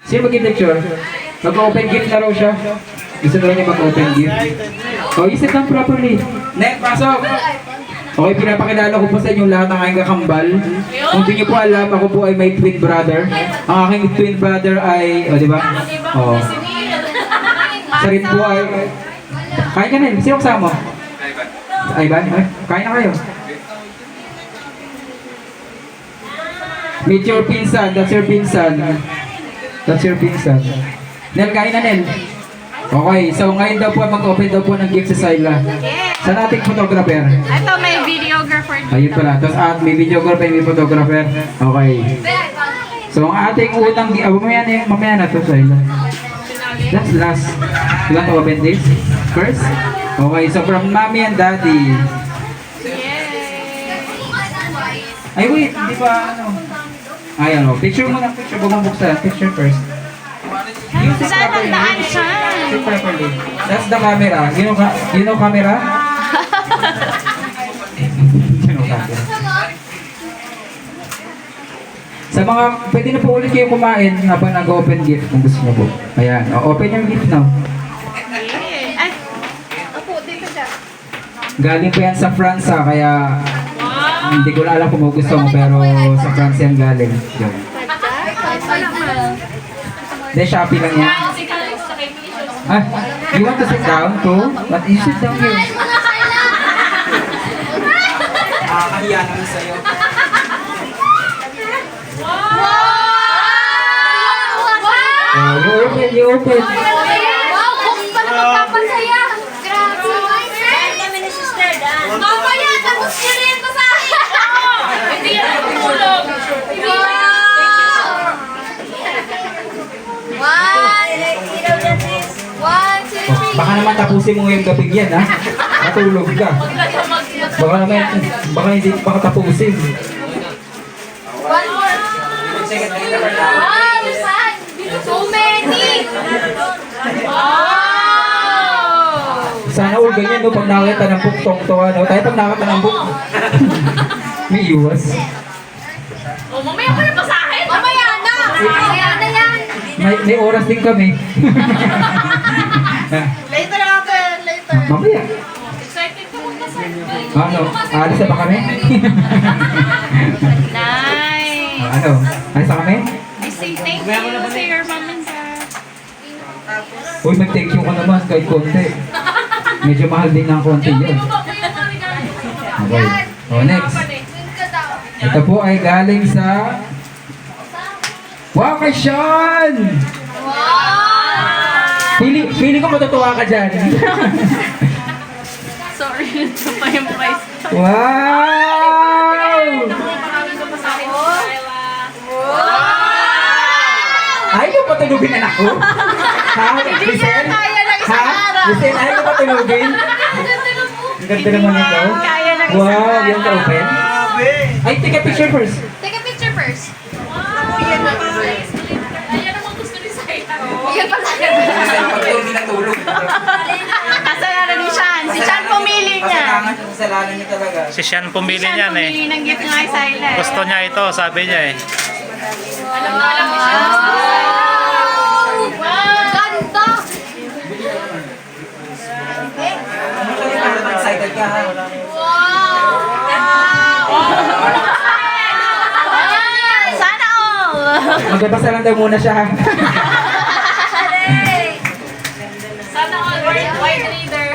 Sino mag-picture? Mag-open gift na raw siya. Gusto daw niya mag-open gift. O, isip lang properly. Next, pasok! Okay, pinapakilala ko po sa inyo lahat ng aking kakambal. Kung di niyo po alam, ako po ay may twin brother. Ang aking twin brother ay, o, di ba? O. Sa rin po ay... Kain ka na, sino kasama mo? Ivan. Kain na kayo. Meet your pinsan, that's your pinsan. That's your pinsan. Nel, kain na Nel. Okay, so ngayon daw po mag-open daw po ng gift sa Syla. Sa ating photographer. Ito may videographer dito. Ayun pala, tapos may videographer, may photographer. Okay. So ang ating unang mamaya na to Syla. That's last. You want to open this first? Okay, so from mommy and daddy. Ay wait, di ba ano? Ay ano, picture muna, picture. Huwag mong buksan, picture first. Use it Saan ang properly. daan siya? Use it properly. That's the camera. You know camera? You know camera. Sa mga, pwede na po ulit kayo kumain habang nag-open gift kung gusto nyo po. Ayan, open yung gift now. Ay, opo, dito siya. Galing po yan sa France kaya hindi ko na alam kung gusto mo pero sa France yan galing. Yun. Hindi, Shopee lang yan. Ah, you want to sit down too? But you sit down here. Kahiya naman sa'yo. You open. Wow, kung pala magpapasaya. Grabe. Kami ni Sister Dan. Mamaya, tapos yun rin ko sa akin. Hindi yan matulog. One, two, three. Baka naman tapusin mo yung gabing yan, ha? Matulog ka. Baka naman, baka hindi baka tapusin. One more. Wow, saan? So many. Sana all ganyan, no? Pag nakita ng buktong to, ano? Tayo pag nakita ng buktong. May iwas. Oh, mamaya ko yung basahin. Mamaya na. Mamaya na yan. May oras din kami. Later natin. Later. Mamaya. Excited ko magbasahin. Ano? Alis na ba kami? Nice. Ano? Alis na kami? I say thank you to your mom and dad. Uy, mag-thank you ka naman kahit konti. Medyo mahal din ng konti yun. Okay. O, next. Ito po ay galing sa... Wow, kay Sean! Wow. Feeling ko matutuwa ka dyan. Sorry, ito pa yung price. Wow! Ayaw pa tulugin anak ko? Ha? Listen? Ha? Listen, ayaw ko pa tulugin? Ang ganda naman ito. Kaya ng Wow, yan ka open? Ay, take a picture first. Take a picture first. Ayan naman gusto ni Saita. Yan pala. Kasalanan ni Sean. Si Sean pumili niya. Kasalanan niya talaga. Si Sean pumili Sean niyan eh. pumili ng gift nga kay Saila. Gusto niya ito, sabi niya eh. Alam na alam ni Sean. Ganda. Excited ka ha? Sana all! Magbabasa lang daw muna siya ha. Sana all white reader.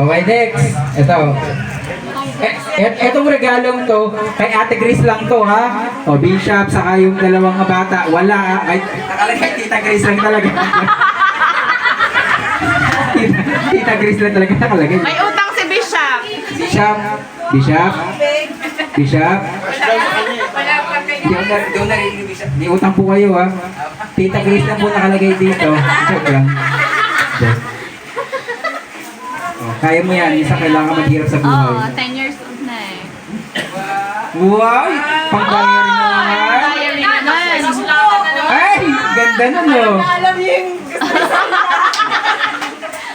Okay, next. Ito. Etong regalong to, kay Ate Grace lang to ha. O, Bishop, saka yung dalawang bata. Wala ha. Ay, nakalagay, Tita Grace lang talaga. Tita Grace lang talaga nakalagay. May utang si Bishop. Bishop, Bishop, Bishop. Di narinig Bishop. Di utang po kayo ha. Tita Grace lang po nakalagay dito. Joke lang. Joke. Oh, kaya mo yan, isa kailangan maghirap sa buhay. Oo, 10 years old na eh. Wow! Pang-diary na naman! Diary naman. Ay! Ganda na no! Alam niyo yung...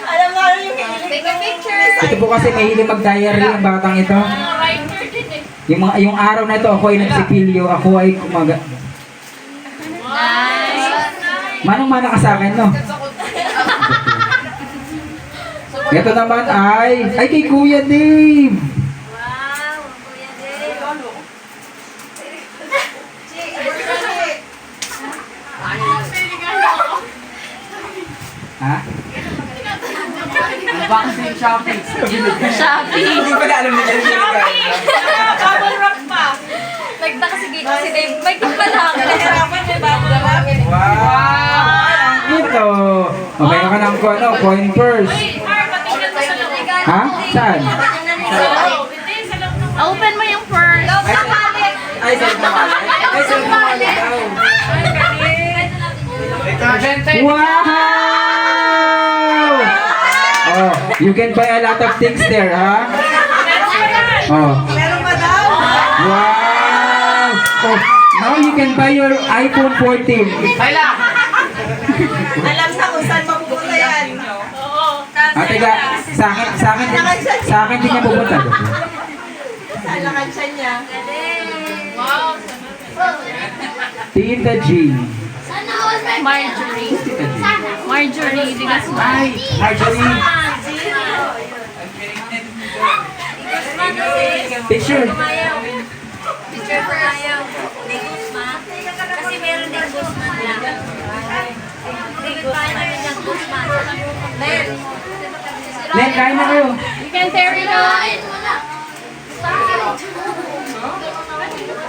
Alam mo yung Take a picture. Ito po kasi mahilig mag-diary ang batang ito. Yung araw na ito, ako ay nagsipilyo, ako ay kumaga... Nice. Manong-mana ka sa akin, no? Ito naman ay kay Kuya Dave. Wow, Kuya Dave. Ha? Shopee. Hindi pa na alam nila yung Bubble wrap pa. Nagtaka si Dave. May gift pa lang. Nahirapan may bubble wrap. Wow! Ang cute, oh. Okay na ka ng coin purse. Ha? Saan? Open mo yung purse. Ay, saan na mali? Ay, saan na mali daw? Wow! Oh, you can buy a lot of things there, ha? Oh. Meron ba daw? Wow! Oh, now you can buy your iPhone 14. Alam na kung saan mapupunta yan. Teka, sa akin din niya pupunta. Saan siya niya? Tita G. Marjorie. Tita G. Marjorie, di ka Ay, Marjorie. Picture. Picture for ayaw. Di Guzman. Kasi meron din Guzman lang. Di Guzman meron din Guzman. Len. Len, kain na kayo. You can tear it out.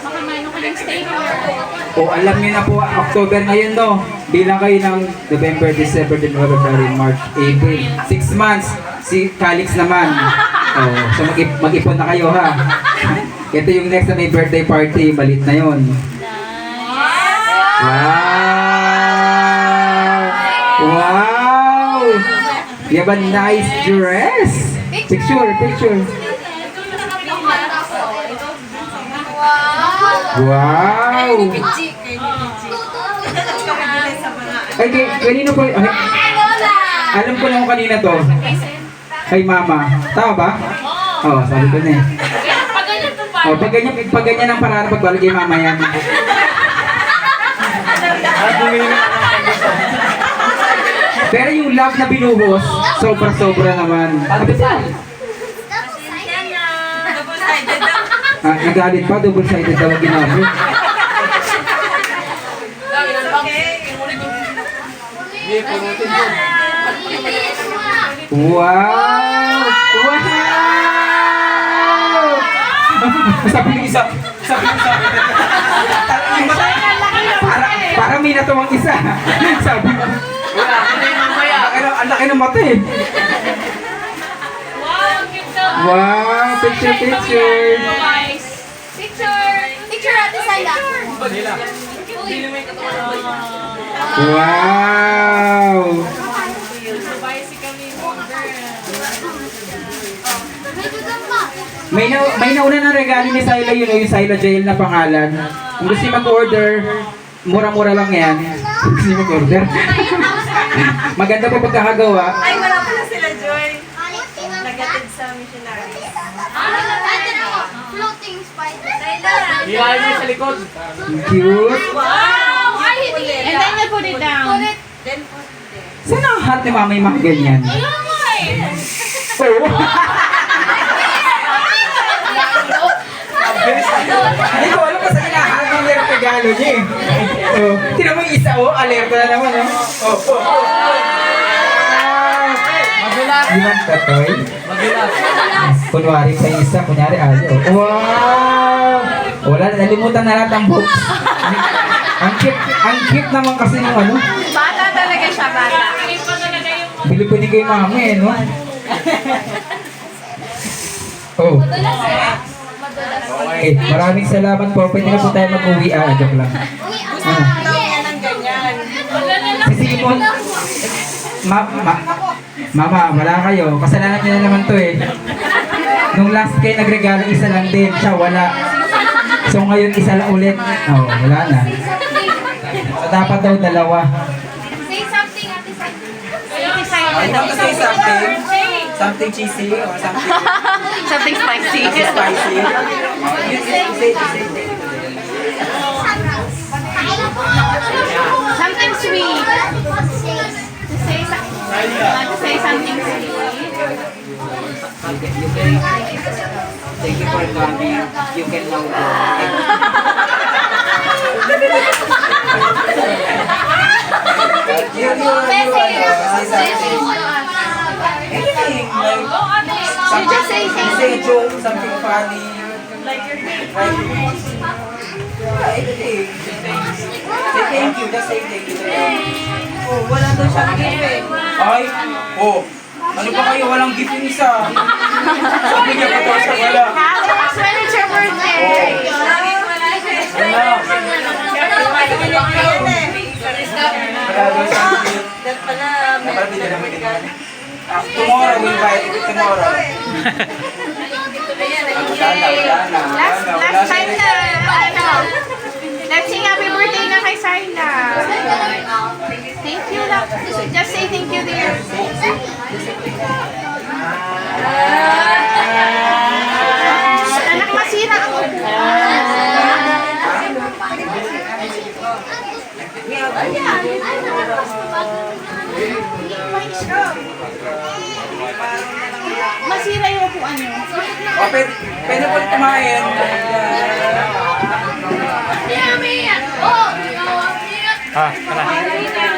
Baka mayroon ka yung stapler. O, alam niyo na po, October ngayon, no? Bilang kayo ng November, December, January, February, March, April. 6 months. Si Calix naman. Oh, so mag-ipon na kayo, ha? Ito yung next na may birthday party. Balit na yon. Wow! Wow! You have a nice dress. Picture. Wow! Ay, kanino po? Ay, alam ko na kung kanina to. Kay Mama. Tama ba? Oo, sabi ko na eh. Oh, pag ganyan ang paraan pagbalik kay Mama yan. Pero yung love na binuhos, sobra-sobra naman. Nagalit pa, double-sided daw ang ginamit. Wow! Wow! Sabi ng isa. Para may natawang isa. Sabi ko. Ang laki ng mata eh. Wow! Picture. Picture Ate Sayla. Wow! May nauna ng regalo ni Syla yun, yung Syla Jail na pangalan. Kung gusto niyo mag-order, mura-mura lang yan. Kung gusto niyo mag-order. Maganda po pagkakagawa. Ay, wala pala sila, Joy. Nagatid sa missionary. Floating spider. Hilahin mo sa likod. Cute. Wow! Ay, hindi. And then you put it down. Put it. Saan ang hat ni Mama yung mga ganyan? Oo. Hindi ko alam kasi inahat ng regalo niya eh. Oh, tinan mo yung isa, alerta na naman, oh. Magulat. You want that toy? Magulat. Kunwari sa isa, kunyari ayaw. Wow! Wala, nalimutan na lahat ang books. Ang cute naman kasi ng ano. Bata talaga siya, bata. Bili-pili kay Mami eh, no? Oh. Eh, maraming salamat po. Pwede na po tayo mag-uwi. Joke lang. Yan ang ganyan. Sige po. Mama, wala kayo. Kasalanan niyo na naman to eh. Nung last kayo nagregalo, isa lang din. Siya, wala. So ngayon, isa lang ulit. Oh, wala na. So dapat daw dalawa. Say something, Ate Sayla. I want to say something. Something cheesy or something Something spicy. spicy. Something sweet. Thank you for coming. You can now go. Anything, like, You just say you thank say a joke, something funny. Like, anything. Say thank you, just say thank you. Wala daw siyang gift eh. Ay, ano ba kayo? Walang gift yung isa. Sabi niya pa daw siya wala. Alex, when it's your birthday? Wala. Wala daw siyang gift. Dapat hindi naman ganyan. Tomorrow, we'll buy it. Tomorrow. Last time na, let's sing happy birthday na kay Sarla. Thank you lang. Just say thank you, dear. Anak, masira ang Masira yung upuan niyo. Pwede po kumain. Yummy! Oh! Ah, tara.